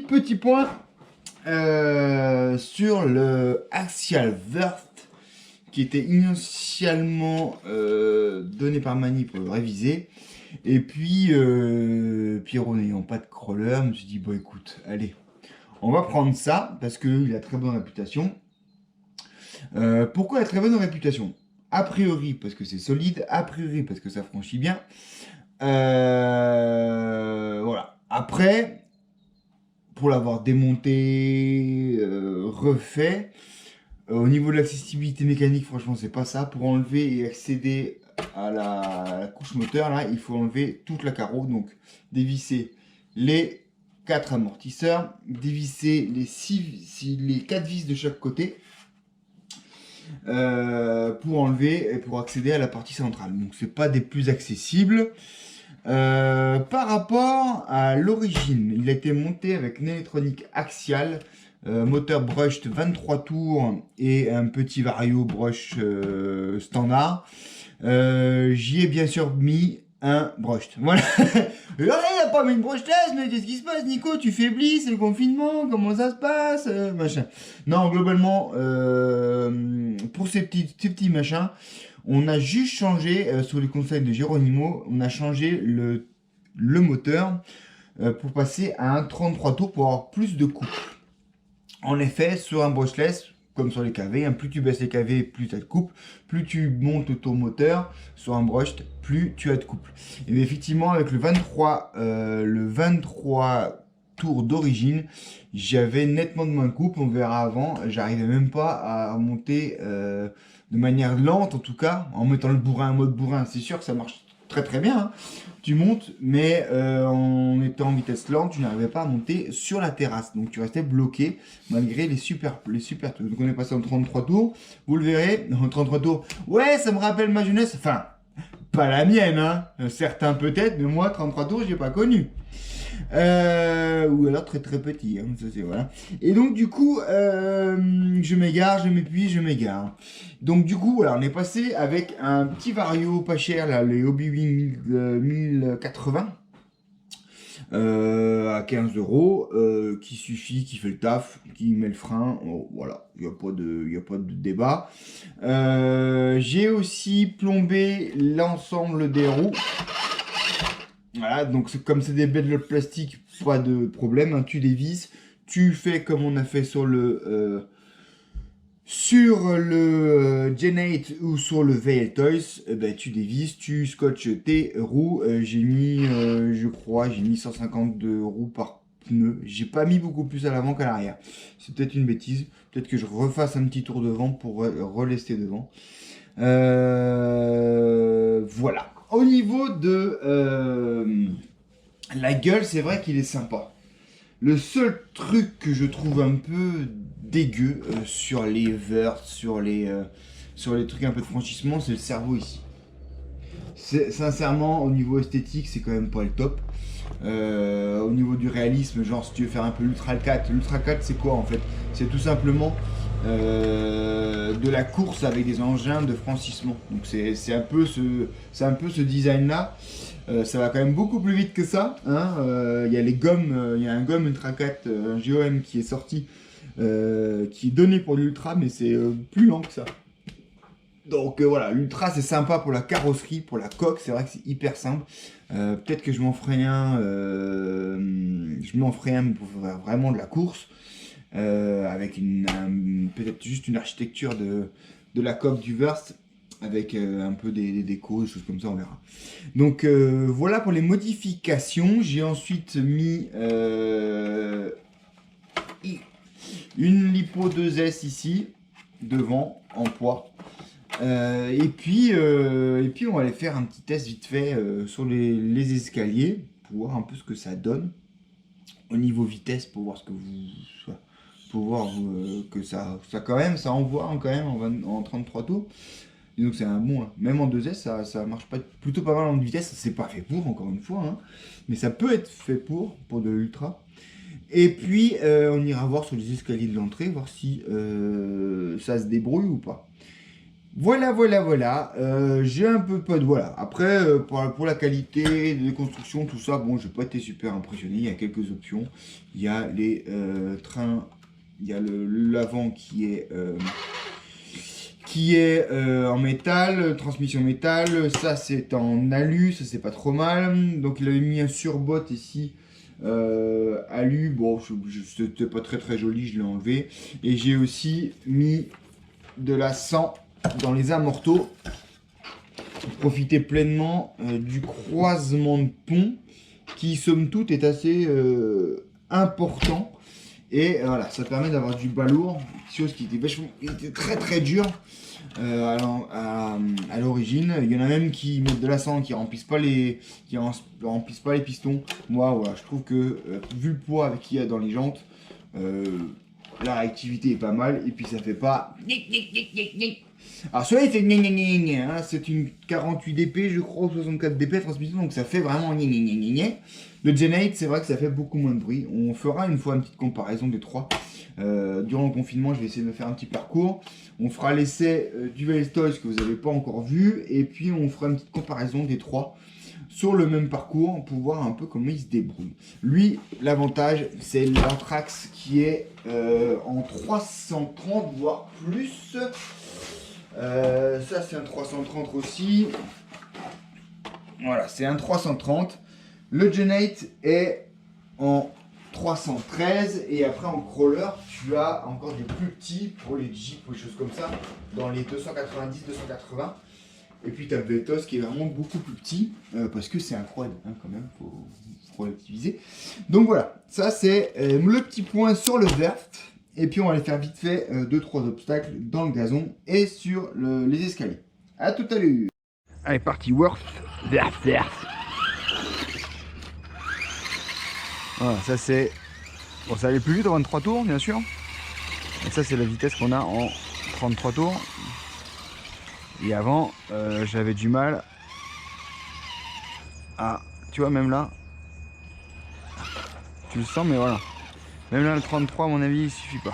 petit point sur le Axial Verst qui était initialement donné par Mani pour le réviser. Et puis, Pierrot n'ayant pas de crawler, je me suis dit, bon écoute, allez, on va prendre ça parce qu'il a très bonne réputation. Pourquoi il a très bonne réputation? A priori parce que c'est solide, a priori parce que ça franchit bien. Voilà. Après, pour l'avoir démonté, refait, au niveau de l'accessibilité mécanique, franchement, c'est pas ça. Pour enlever et accéder à la couche moteur, là, il faut enlever toute la carreau. Donc, dévisser les 4 amortisseurs, dévisser les 4 vis de chaque côté pour enlever et pour accéder à la partie centrale. Donc, c'est pas des plus accessibles. Par rapport à l'origine, il a été monté avec une électronique axiale, moteur brushed 23 tours et un petit vario brush standard. J'y ai bien sûr mis un brushed. Voilà. Et là, il n'a pas mis une brushless, mais qu'est-ce qui se passe, Nico? Tu faiblis, c'est le confinement, comment ça se passe, machin. Non, globalement, pour ces petits machins, on a juste changé, sous les conseils de Geronimo, on a changé le moteur pour passer à un 33 tours pour avoir plus de couple. En effet, sur un brushless, comme sur les KV, plus tu baisses les KV, plus tu as de couple, plus tu montes ton moteur sur un brushed, plus tu as de couple. Et bien, effectivement, avec le 23 tours d'origine, j'avais nettement de moins de couple, on verra avant, j'arrivais même pas à monter de manière lente en tout cas, en mettant le bourrin en mode bourrin, c'est sûr que ça marche très très bien, hein. Tu montes, mais en étant en vitesse lente, tu n'arrivais pas à monter sur la terrasse. Donc tu restais bloqué malgré les super tours. Donc on est passé en 33 tours. Vous le verrez, en 33 tours. Ouais, ça me rappelle ma jeunesse. Enfin, pas la mienne, hein. Certains peut-être, mais moi, 33 tours, je n'ai pas connu. Ou alors très très petit, hein, ça c'est voilà. Et donc du coup, je m'égare, je m'épuise, je m'égare. Donc du coup, voilà, on est passé avec un petit vario pas cher, là, les Hobby 1080 à 15 €, qui suffit, qui fait le taf, qui met le frein. Oh, voilà, il n'y a pas de débat. J'ai aussi plombé l'ensemble des roues. Voilà, donc comme c'est des belles de plastique, pas de problème, hein, tu les visses, tu fais comme on a fait sur le Gen 8 ou sur le VL Toys, ben, tu dévisses, tu scotches tes roues. J'ai mis, je crois, j'ai mis 150 roues par pneu. J'ai pas mis beaucoup plus à l'avant qu'à l'arrière. C'est peut-être une bêtise. Peut-être que je refasse un petit tour devant pour relester devant. Voilà. Au niveau de la gueule, c'est vrai qu'il est sympa. Le seul truc que je trouve un peu dégueu sur les verts, sur les trucs un peu de franchissement, c'est le cerveau ici. Sincèrement, au niveau esthétique, c'est quand même pas le top. Au niveau du réalisme, genre si tu veux faire un peu l'Ultra 4, l'Ultra 4 c'est quoi en fait? C'est tout simplement de la course avec des engins de franchissement. Donc c'est un peu ce design là. Ça va quand même beaucoup plus vite que ça, hein. Y a les gommes, il y a un gomme Ultra 4, un GOM qui est sorti, qui est donné pour l'Ultra, mais c'est plus lent que ça. Donc voilà, l'Ultra c'est sympa pour la carrosserie, pour la coque, c'est vrai que c'est hyper simple. Peut-être que je m'en ferai un pour faire vraiment de la course, avec peut-être juste une architecture de la coque du Verst, avec un peu des décos, des choses comme ça, on verra. Donc voilà pour les modifications. J'ai ensuite mis une Lipo 2S ici, devant, en poids. Et puis on va aller faire un petit test vite fait sur les escaliers pour voir un peu ce que ça donne au niveau vitesse, pour voir ce que pour voir que ça quand même ça envoie quand même en 33 tours. Et donc c'est un bon, hein. Même en 2S ça marche pas plutôt pas mal en vitesse. C'est pas fait pour, encore une fois, hein, mais ça peut être fait pour de l'ultra. Et puis on ira voir sur les escaliers de l'entrée, voir si ça se débrouille ou pas. Voilà. J'ai un peu pas de... Voilà. Après, pour la qualité de construction, tout ça, bon, j'ai pas été super impressionné. Il y a quelques options. Il y a les trains, il y a l'avant qui est en métal, transmission métal. Ça, c'est en alu, ça, c'est pas trop mal. Donc, il avait mis un surbot ici. Alu, bon, c'était pas très joli, je l'ai enlevé. Et j'ai aussi mis de la 100 dans les amortos pour profiter pleinement du croisement de pont qui somme toute est assez important et voilà, ça permet d'avoir du balourd, chose qui était vachement, qui était très dur à l'origine. Il y en a même qui mettent de la cendre, qui remplissent pas les pistons. Moi voilà, je trouve que vu le poids qu'il y a dans les jantes, la réactivité est pas mal et puis ça fait pas. Alors celui-là il fait gna gna gna gna, hein, c'est une 48 dp je crois, ou 64 dp transmission, donc ça fait vraiment gna gna gna gna. Le Gen 8 c'est vrai que ça fait beaucoup moins de bruit. On fera une fois une petite comparaison des trois. Durant le confinement je vais essayer de me faire un petit parcours. On fera l'essai du Toys que vous n'avez pas encore vu, et puis on fera une petite comparaison des trois sur le même parcours pour voir un peu comment il se débrouille. Lui, l'avantage, c'est l'Anthrax qui est en 330 voire plus. Ça c'est un 330 aussi. Voilà, c'est un 330. Le Gen 8 est en 313 et après en crawler tu as encore des plus petits pour les Jeeps ou des choses comme ça dans les 290-280. Et puis tu as le Vetos qui est vraiment beaucoup plus petit parce que c'est un quad hein, quand même, faut relativiser. Donc voilà, ça c'est le petit point sur le Werft. Et puis on va aller faire vite fait 2-3 obstacles dans le gazon et sur les escaliers. A tout à l'heure. Allez parti, Werft. Voilà, ça c'est... Bon, ça allait plus vite en 23 tours bien sûr. Et ça c'est la vitesse qu'on a en 33 tours. Et avant, j'avais du mal à... Tu vois, même là, tu le sens, mais voilà. Même là, le 33, à mon avis, il suffit pas.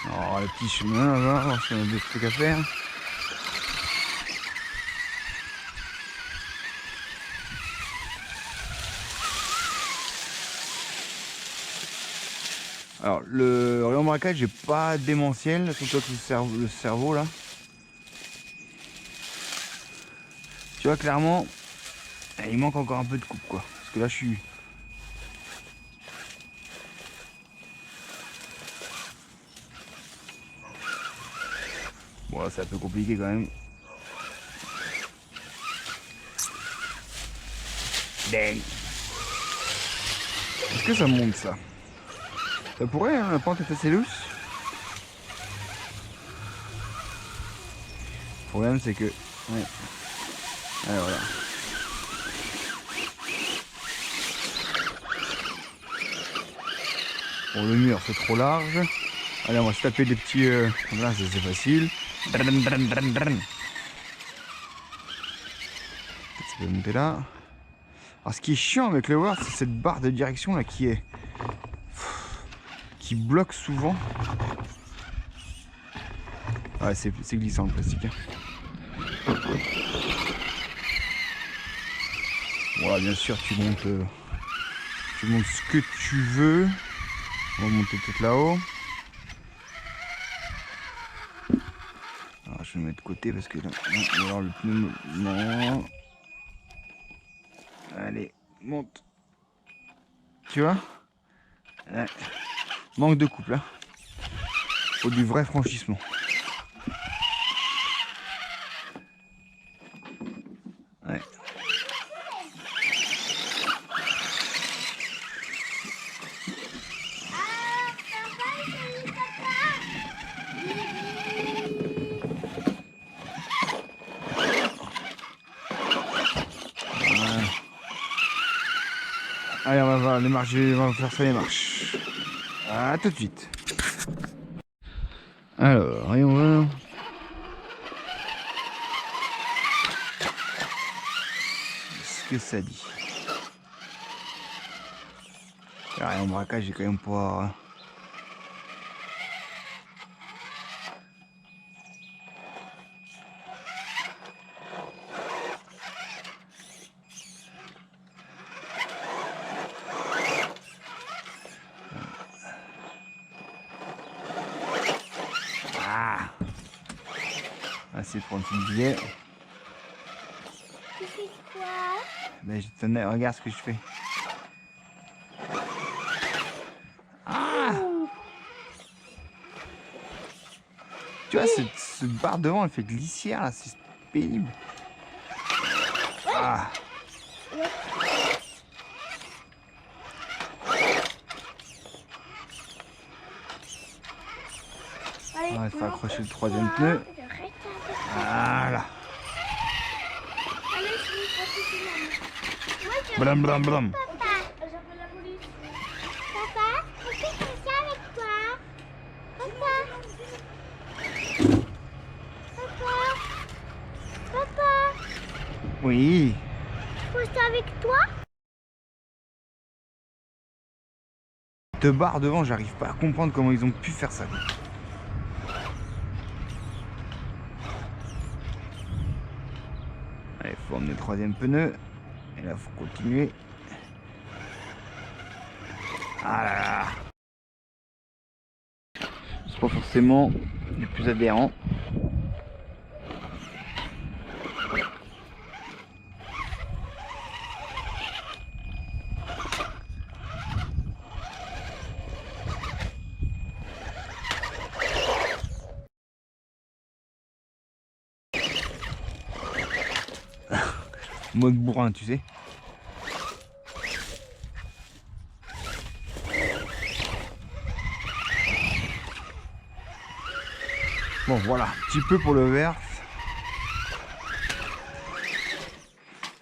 Alors, le petit chemin là-bas, parce qu'on a des trucs à faire. Alors, le rayon braquage j'ai pas démentiel, surtout avec le cerveau là. Tu vois, clairement, il manque encore un peu de coupe quoi. Parce que là, je suis. Bon, là, c'est un peu compliqué quand même. Bang. Est-ce que ça monte ça? Ça pourrait, hein, la pente est assez loose. Le problème c'est que... Ouais. Allez, voilà. Bon, le mur c'est trop large. Allez, on va se taper des petits... Là c'est facile. Ça peut monter là. Alors ce qui est chiant avec le Word, c'est cette barre de direction là qui bloque souvent. Ouais, c'est glissant le plastique. Voilà, bien sûr, tu montes ce que tu veux. On va monter peut-être là-haut. Alors, je vais le mettre de côté parce que là, alors le pneu. Non. Allez, monte. Tu vois? Ouais. Manque de couple là. Faut du vrai franchissement. Ouais. Allez, on va les marcher, on va faire ça les marches. À tout de suite. Alors, voyons voir. Ce que ça dit. En braquage, j'ai quand même pas. C'est pour un petit billet. Tu fais quoi? Ben, je tenais, regarde ce que je fais. Ah! Tu vois, ce barre devant, elle fait glissière là, c'est pénible. Ah! Allez, il faut accrocher le troisième pneu. Voilà. Blam blam blam. Papa, j'appelle la police. Papa, on fait comme ça avec toi. Papa. Papa. Papa. Oui. On fait ça avec toi. Deux barres devant, j'arrive pas à comprendre comment ils ont pu faire ça. Allez, faut emmener le troisième pneu. Et là, faut continuer. Ah là là. C'est pas forcément les plus adhérents. Mode bourrin, tu sais. Bon, voilà, un petit peu pour le vert.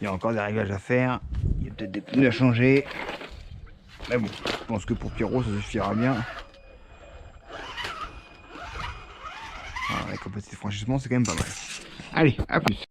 Il y a encore des réglages à faire. Il y a peut-être des pneus à changer. Mais bon, je pense que pour Pierrot, ça suffira bien. La capacité de franchissement, c'est quand même pas mal. Allez, à plus.